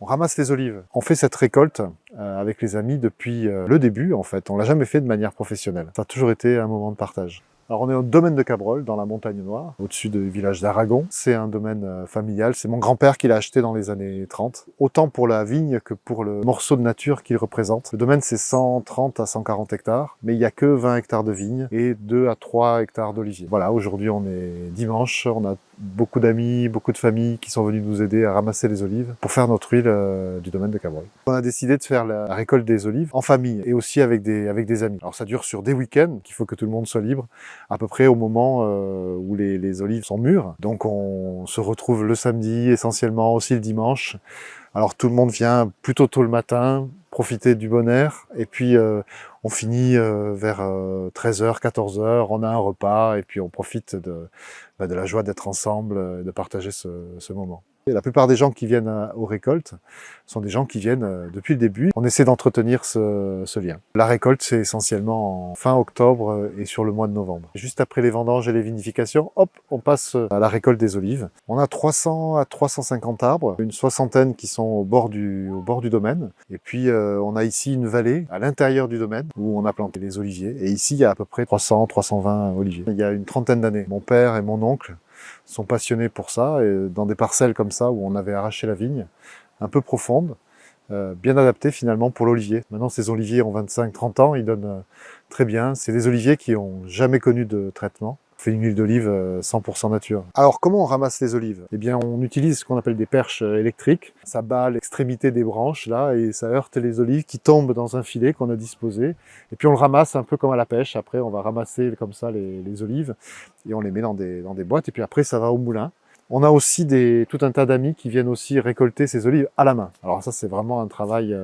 On ramasse les olives. On fait cette récolte avec les amis depuis le début, en fait. On l'a jamais fait de manière professionnelle. Ça a toujours été un moment de partage. Alors on est au domaine de Cabrol, dans la Montagne Noire, au-dessus du village d'Aragon. C'est un domaine familial, c'est mon grand-père qui l'a acheté dans les années 30. Autant pour la vigne que pour le morceau de nature qu'il représente. Le domaine c'est 130 à 140 hectares, mais il n'y a que 20 hectares de vignes et 2 à 3 hectares d'oliviers. Voilà, aujourd'hui on est dimanche, on a beaucoup d'amis, beaucoup de familles qui sont venus nous aider à ramasser les olives pour faire notre huile du domaine de Cabrol. On a décidé de faire la récolte des olives en famille et aussi avec des amis. Alors ça dure sur des week-ends, qu'il faut que tout le monde soit libre, à peu près au moment où les olives sont mûres. Donc on se retrouve le samedi essentiellement, aussi le dimanche. Alors tout le monde vient plutôt tôt le matin, profiter du bon air, et puis on finit vers 13h, 14h, on a un repas, et puis on profite de la joie d'être ensemble, et de partager ce moment. Et la plupart des gens qui viennent aux récoltes sont des gens qui viennent depuis le début. On essaie d'entretenir ce lien. La récolte, c'est essentiellement en fin octobre et sur le mois de novembre. Juste après les vendanges et les vinifications, hop, on passe à la récolte des olives. On a 300 à 350 arbres, une soixantaine qui sont au bord du domaine. Et puis on a ici une vallée à l'intérieur du domaine où on a planté les oliviers. Et ici, il y a à peu près 300, 320 oliviers. Il y a une trentaine d'années, mon père et mon oncle sont passionnés pour ça, et dans des parcelles comme ça où on avait arraché la vigne, un peu profonde, bien adaptée finalement pour l'olivier. Maintenant ces oliviers ont 25-30 ans, ils donnent très bien. C'est des oliviers qui n'ont jamais connu de traitement. On fait une huile d'olive 100% nature. Alors comment on ramasse les olives? Eh bien on utilise ce qu'on appelle des perches électriques. Ça bat à l'extrémité des branches là et ça heurte les olives qui tombent dans un filet qu'on a disposé. Et puis on le ramasse un peu comme à la pêche. Après on va ramasser comme ça les olives et on les met dans des boîtes et puis après ça va au moulin. On a aussi tout un tas d'amis qui viennent aussi récolter ces olives à la main. Alors ça c'est vraiment un travail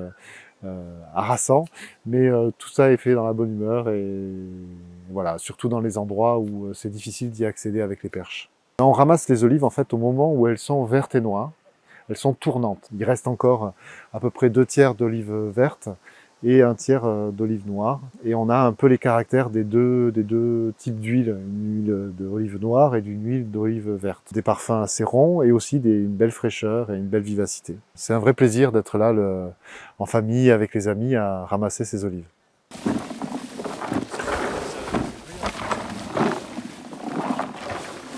harassant, mais tout ça est fait dans la bonne humeur et voilà, surtout dans les endroits où c'est difficile d'y accéder avec les perches. On ramasse les olives en fait au moment où elles sont vertes et noires, elles sont tournantes. Il reste encore à peu près 2/3 d'olives vertes et 1/3 d'olives noires. Et on a un peu les caractères des deux types d'huile, une huile d'olive noire et d'une huile d'olive verte. Des parfums assez ronds et aussi une belle fraîcheur et une belle vivacité. C'est un vrai plaisir d'être là en famille avec les amis à ramasser ces olives.